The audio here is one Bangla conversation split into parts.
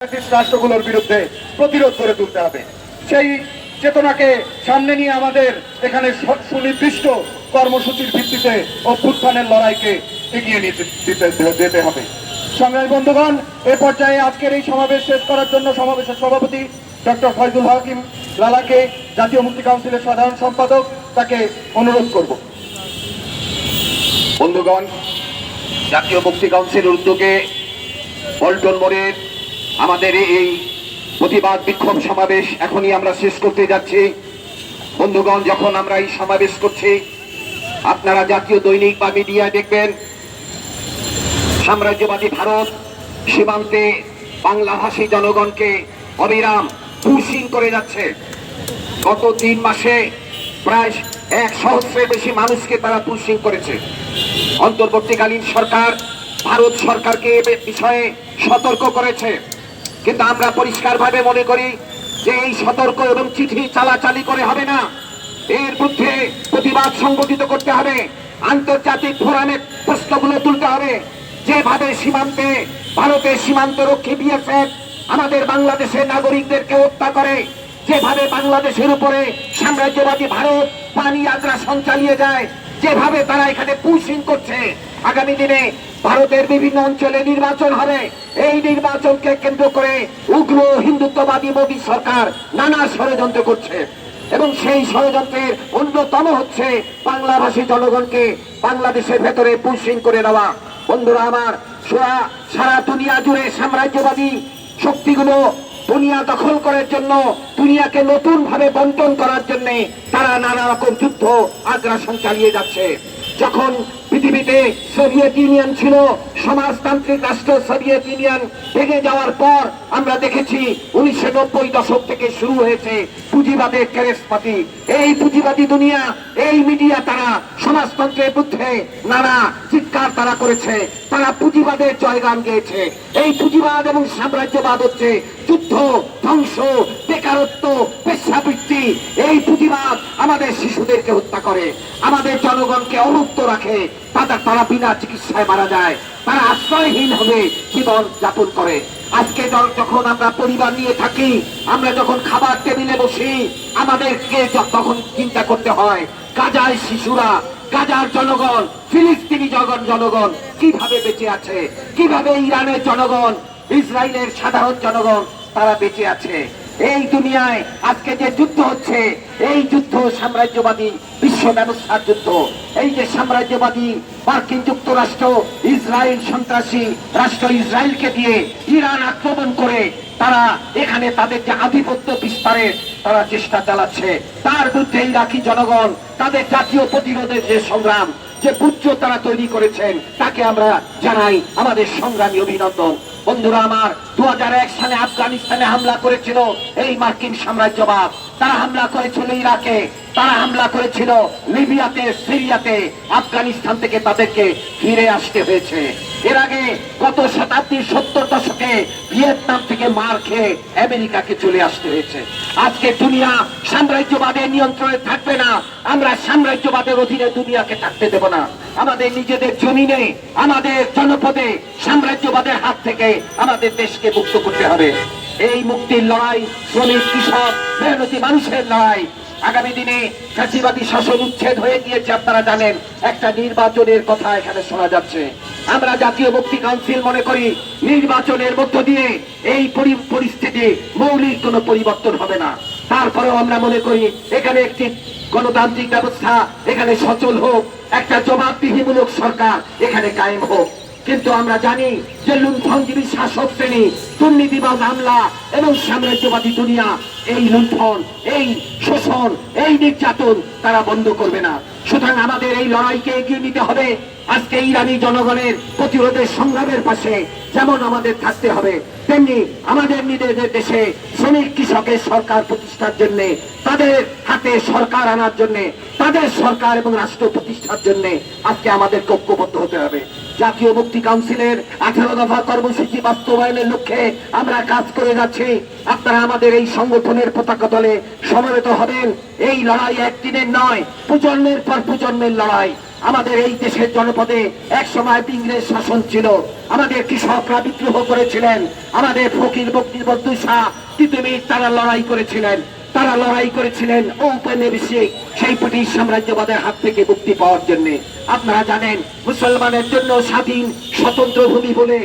রাষ্ট্রগুলোর বিরুদ্ধে প্রতিরোধ করে তুলতে হবে। সেই চেতনাকে সামনে নিয়ে আমাদের এখানে সুনির্দিষ্ট কর্মসূচির ভিত্তিতে অভ্যুত্থানের লড়াইকে এগিয়ে যেতে হবে। সংগ্রামী বন্ধুগণ, এ পর্যায়ে আজকের এই সমাবেশ শেষ করার জন্য সমাবেশের সভাপতি ডক্টর ফয়জুল হাকিম লালাকে, জাতীয় মুক্তি কাউন্সিলের সাধারণ সম্পাদক, তাকে অনুরোধ করব। বন্ধুগণ, জাতীয় মুক্তি কাউন্সিলের উদ্যোগে পল্টন মোড়ের আমাদের এই প্রতিবাদ বিক্ষোভ সমাবেশ এখনই আমরা শেষ করতে যাচ্ছি। বন্ধুগণ, যখন আমরা এই সমাবেশ করছি, আপনারা জাতীয় দৈনিক বা মিডিয়ায় দেখবেন সাম্রাজ্যবাদী ভারত সীমান্তে বাংলাভাষী জনগণকে অবিরাম পুশিং করে যাচ্ছে। গত 3 মাসে প্রায় 100,000-এর বেশি মানুষকে তারা পুশিং করেছে। অন্তর্বর্তীকালীন সরকার ভারত সরকারকে এ বিষয়ে সতর্ক করেছে, কিন্তু আমরা পরিষ্কারভাবে মনে করি যে এই সতর্ক এবং চিঠি চালাচালি করে হবে না। এর বিরুদ্ধে প্রতিবাদ সংগঠিত করতে হবে, আন্তর্জাতিক ফোরামে প্রশ্নগুলো তুলতে হবে। যেভাবে সীমান্তে ভারতের সীমান্তরক্ষী বিএসএফ আমাদের বাংলাদেশের নাগরিকদেরকে হত্যা করে, যেভাবে বাংলাদেশের উপরে সাম্রাজ্যবাদী ভারত পানি আগ্রাসন চালিয়ে যায়, যেভাবে তারা এখানে পুশিং করছে, আগামী দিনে ভারতের বিভিন্ন অঞ্চলে নির্বাচন হবে। এই নির্বাচনকে কেন্দ্র করে উগ্র হিন্দুত্ববাদী মোদী সরকার নানা ষড়যন্ত্র করছে, এবং সেই ষড়যন্ত্রের অন্যতম হচ্ছে বাংলাভাষী জনগণকে বাংলাদেশের ভেতরে পুশিং করে দেওয়া। বন্ধুরা আমার, সারা দুনিয়া জুড়ে সাম্রাজ্যবাদী শক্তিগুলো দুনিয়া দখল করার জন্য, দুনিয়াকে নতুন ভাবে বন্টন করার জন্য তারা নানা রকম যুদ্ধ আগ্রাসন চালিয়ে যাচ্ছে। যখন পৃথিবীতে সোভিয়েত ইউনিয়ন ছিল, সমাজতান্ত্রিক রাষ্ট্র সোভিয়েত ইউনিয়ন ভেঙে যাওয়ার পর আমরা দেখেছি 1990 দশক থেকে শুরু হয়েছে পুঁজিবাদের কেরেসপাতি। এই পুঁজিবাদী দুনিয়া, এই মিডিয়া, তারা সমাজতন্ত্রের বিরুদ্ধে নানা চিৎকার তারা করেছে, তারা পুঁজিবাদের জয়গান গেয়েছে। এই পুঁজিবাদ এবং সাম্রাজ্যবাদ হচ্ছে যুদ্ধ, ধ্বংস, বেকারত্ব, পেশাবৃত্তি। এই পুঁজিবাদ আমাদের শিশুদেরকে হত্যা করে, আমাদের জনগণকে অমুক্ত রাখে, তারা বিনা চিকিৎসায় মারা যায়, তারা আশ্রয়হীন হবে জীবন যাপন করে। আজকে যখন আমরা পরিবার নিয়ে থাকি, আমরা যখন খাবার টেবিলে বসি, আমাদেরকে তখন চিন্তা করতে হয় গাজার শিশুরা, গাজার জনগণ, ফিলিস্তিনি জনগণ কিভাবে বেঁচে আছে, কিভাবে ইরানের জনগণ, ইসরায়েলের সাধারণ জনগণ তারা বেঁচে আছে। এই দুনিয়ায় আজকে যে যুদ্ধ হচ্ছে, এই যুদ্ধ সাম্রাজ্যবাদী বিশ্ব ব্যবস্থার যুদ্ধ। এই যে সাম্রাজ্যবাদী মার্কিন যুক্তরাষ্ট্র ইসরায়েল সন্ত্রাসী রাষ্ট্র ইসরায়েলকে দিয়ে ইরান আক্রমণ করে তারা এখানে তাদের যে আধিপত্য বিস্তারের তারা চেষ্টা চালাচ্ছে, তার বিরুদ্ধে ইরাকি জনগণ তাদের জাতীয় প্রতিরোধের যে সংগ্রাম, যে পুত্র তারা তৈরি করেছেন, তাকে আমরা জানাই আমাদের সংগ্রামী অভিনন্দন। বন্ধুরা আমার, 2001 সালে আফগানিস্তানে হামলা করেছিল এই মার্কিন সাম্রাজ্যবাদ, তারা হামলা করেছিল ইরাকে, তারা হামলা করেছিল লিবিয়াতে, সিরিয়াতে। আফগানিস্তান থেকে তাদেরকে ফিরে আসতে হয়েছে। এর আগে গত শতাব্দীর 70 দশকে ভিয়েতনাম থেকে মার খেয়ে আমেরিকাকে চলে আসতে হয়েছে। আজকে দুনিয়া সাম্রাজ্যবাদের নিয়ন্ত্রণে থাকবে না, আমরা সাম্রাজ্যবাদের অধীনে দুনিয়াকে থাকতে দেব না। আমাদের নিজেদের জমিনে, আমাদের জনপদে সাম্রাজ্যবাদের হাত থেকে আমাদের দেশকে মুক্ত করতে হবে। এই মুক্তির লড়াই শ্রমিক, কৃষক, মেহনতি মানুষের লড়াই। আগামী দিনে ফ্যাসিবাদী শাসন উচ্ছেদ হয়ে গিয়েছে, আপনারা জানেন। একটা নির্বাচনের কথা এখানে শোনা যাচ্ছে। আমরা জাতীয় মুক্তি কাউন্সিল মনে করি নির্বাচনের মধ্য দিয়ে এই পরিস্থিতি মৌলিক কোনো পরিবর্তন হবে না। তারপরেও আমরা মনে করি এখানে একটি গণতান্ত্রিক ব্যবস্থা এখানে সচল হোক, একটা জবাবদিহিমূলক সরকার এখানে কায়েম হোক। কিন্তু আমরা জানি যে লুণ্ঠনজীবী শাসক শ্রেণী, দুর্নীতিবাজ আমলা এবং সাম্রাজ্যবাদী দুনিয়া এই লুণ্ঠন, এই শোষণ, এই নির্যাতন তারা বন্ধ করবে না। সুতরাং আমাদের এই লড়াইকে এগিয়ে নিতে হবে। আজকে ইরানি জনগণের প্রতিরোধের সংগ্রামের পাশে যেমন আমাদের থাকতে হবে, তেমনি আমাদের নিজেদের দেশে শ্রমিক কৃষকের সরকার প্রতিষ্ঠার জন্য, তাদের হাতে সরকার আনার জন্য, তাদের সরকার এবং রাষ্ট্র প্রতিষ্ঠার জন্য আজকে আমাদের ঐক্যবদ্ধ হতে হবে। জাতীয় মুক্তি কাউন্সিলের 18 দফা কর্মসূচি বাস্তবায়নের লক্ষ্যে আমরা কাজ করে যাচ্ছি। আপনারা আমাদের এই সংগঠনের পতাকা তলে সমবেত হবেন। এই লড়াই একদিনের নয়, প্রজন্মের পর প্রজন্মের লড়াই। আমাদের এই দেশের জনপদে এক সময় ইংরেজ শাসন ছিল, আমাদের কৃষকরা বিদ্রোহ করেছিলেন, আমাদের ফকির বক্তি শাহ তিতুমির তারা লড়াই করেছিলেন, ঔপনিবেশিক সেই ব্রিটিশ সাম্রাজ্যবাদের হাত থেকে মুক্তি পাওয়ার জন্য। আপনারা জানেন মুসলমানের জন্য স্বাধীন স্বতন্ত্র ভূমি বলে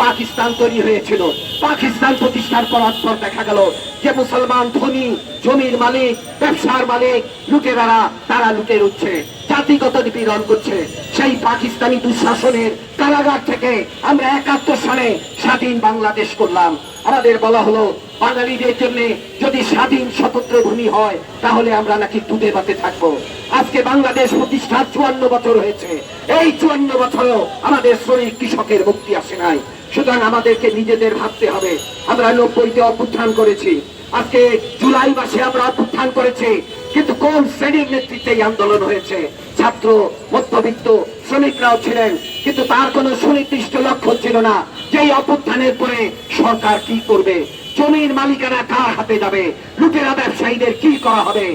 পাকিস্তান তৈরি হয়েছিল। পাকিস্তান প্রতিষ্ঠার করার পর দেখা গেল যে মুসলমান ধনী, জমির মালিক, ব্যবসার মালিক, লুটেরারা তারা লুটে উঠছে, জাতিগত নিপীড়ন করছে। সেই পাকিস্তানি দুঃশাসনের কারাগার থেকে আমরা 71 সালে স্বাধীন বাংলাদেশ করলাম। আমাদের বলা হলো বাঙালিদের জন্য যদি স্বাধীন স্বতন্ত্র ভূমি হয় তাহলে আমরা নাকি দুধে ভাতে থাকবো। আজকে বাংলাদেশ প্রতিষ্ঠার 54 বছর হয়েছে, এই 54 বছরও আমাদের শ্রমিক কৃষকের মুক্তি আসে নাই। সুতরাং আমাদেরকে নিজেদের ভাবতে হবে। আমরা 90-তে অভ্যুত্থান করেছি, আজকে জুলাই মাসে আমরা অভ্যুত্থান করেছি, কিন্তু কোন শ্রেণীর নেতৃত্বে এই আন্দোলন হয়েছে? ছাত্র, মধ্যবিত্ত, শ্রমিকরাও ছিলেন, কিন্তু তার কোনো সুনির্দিষ্ট লক্ষ্য ছিল না যে এই অভ্যুত্থানের পরে সরকার কি করবে, জমির মালিকানা কার হাতে যাবে, লুটেরা ব্যবসায়ীদের কি করা হবে,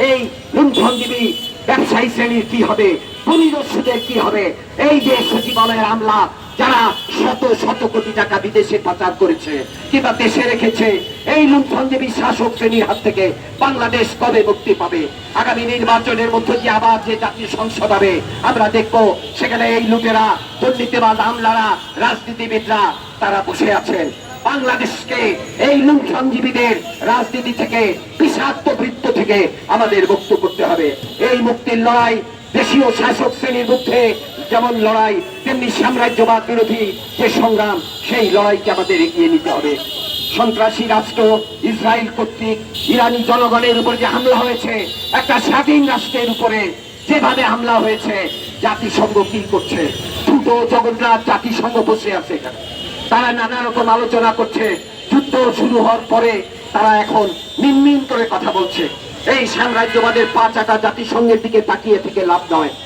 এই লুণ্ঠনজীবী ব্যবসায়ী শ্রেণীর কি হবে, ভূমিদস্যুদের কি হবে, এই যে সচিবালয়ের আমলা যারা শত শত কোটি টাকা বিদেশে পাচার করেছে কিংবা দেশে রেখেছে, এই লুণ্ঠনজীবী শাসক শ্রেণীর হাত থেকে বাংলাদেশ কবে মুক্তি পাবে? আগামী নির্বাচনের মধ্যে যে আবার যে জাতীয় সংসদ হবে আমরা দেখবো সেখানে এই লুটেরা, দুর্নীতিবাজ আমলারা, রাজনীতিবিদরা তারা বসে আছেন। বাংলাদেশকে এই লুণ্ঠনজীবীদের রাজনীতি থেকে, বিষাক্ত বৃত্ত থেকে আমাদের মুক্ত করতে হবে। এই মুক্তির লড়াই দেশীয় শাসক শ্রেণীর মধ্যে যেমন লড়াই, তেমনি সাম্রাজ্যবাদ বিরোধী যে সংগ্রাম, সেই লড়াইকে আমাদের এগিয়ে নিতে হবে। সন্ত্রাসী রাষ্ট্র ইসরায়েল কর্তৃক ইরানি জনগণের উপর যে হামলা হয়েছে, একটা স্বাধীন রাষ্ট্রের উপরে যেভাবে হামলা হয়েছে, জাতিসংঘ কি করছে? দুটো জগন্নাথ জাতিসংঘ বসে আছে এখানে, তারা নানা রকম আলোচনা করছে। যুদ্ধ শুরু হওয়ার পরে তারা এখন মিনমিন করে কথা বলছে। এই সাম্রাজ্যবাদের পা চাটা জাতিসংঘের দিকে তাকিয়ে থেকে লাভ নয়।